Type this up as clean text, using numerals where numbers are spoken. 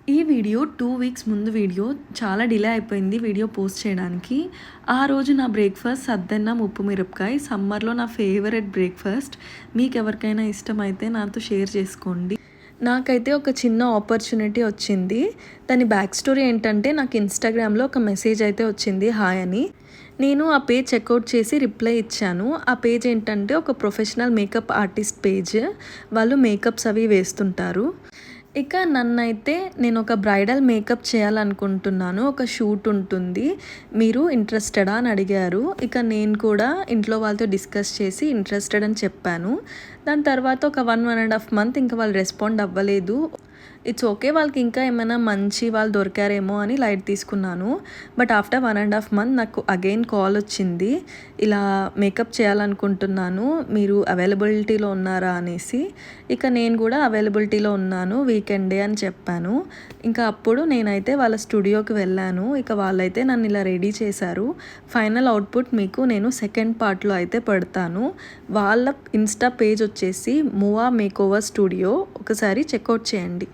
ఈ video 2 weeks ముందు video. చాలా డిలే అయిపోయింది వీడియో పోస్ట్ చేయడానికి. ఆ రోజు నా బ్రేక్‌ఫాస్ట్ సద్దన్నం, ఉప్పు మిరపకాయ. సమ్మర్‌లో నా ఫేవరెట్ బ్రేక్‌ఫాస్ట్. మీకెవరికైనా ఇష్టమైతే నాతో షేర్ చేసుకోండి. నాకైతే ఒక చిన్న ఆపర్చునిటీ వచ్చింది. దాని బ్యాక్ స్టోరీ ఏంటంటే, నాకు ఇన్‌స్టాగ్రామ్‌లో ఒక మెసేజ్ అయితే వచ్చింది హాయ్ అని. నేను ఆ పేజ్ చెక్‌ఔట్ చేసి రిప్లై ఇచ్చాను. ఆ పేజ్ ఏంటంటే ఒక ప్రొఫెషనల్ మేకప్ ఆర్టిస్ట్ పేజ్. వాళ్ళు మేకప్స్ అవి వేస్తుంటారు. ఇక నన్నైతే నేను ఒక బ్రైడల్ మేకప్ చేయాలనుకుంటున్నాను. ఒక షూట్ ఉంటుంది. మీరు ఇంట్రెస్టెడా అని అడిగారు. ఇక నేను కూడా ఇంట్లో వాళ్ళతో డిస్కస్ చేసి ఇంట్రెస్టెడ్ అని చెప్పాను. దాని తర్వాత ఒక 1.5 మంత్ ఇంకా వాళ్ళు రెస్పాండ్ అవ్వలేదు. It's okay. వాళ్ళకి ఇంకా ఏమైనా మంచి వాళ్ళు దొరికారేమో అని లైట్ తీసుకున్నాను. బట్ ఆఫ్టర్ 1.5 మంత్ నాకు అగైన్ కాల్ వచ్చింది. ఇలా మేకప్ చేయాలనుకుంటున్నాను. మీరు అవైలబిలిటీలో ఉన్నారా అనేసి. ఇక నేను కూడా అవైలబిలిటీలో ఉన్నాను. వీకెండే అని చెప్పాను. ఇంకా అప్పుడు నేనైతే వాళ్ళ స్టూడియోకి వెళ్ళాను. ఇక వాళ్ళైతే నన్ను ఇలా రెడీ చేశారు. ఫైనల్ అవుట్పుట్ మీకు నేను సెకండ్ పార్ట్‌లో అయితే పెడతాను. వాళ్ళ ఇన్‌స్టా పేజ్ వచ్చేసి మూవా మేకోవర్ స్టూడియో. ఒకసారి చెక్‌ఔట్ చేయండి.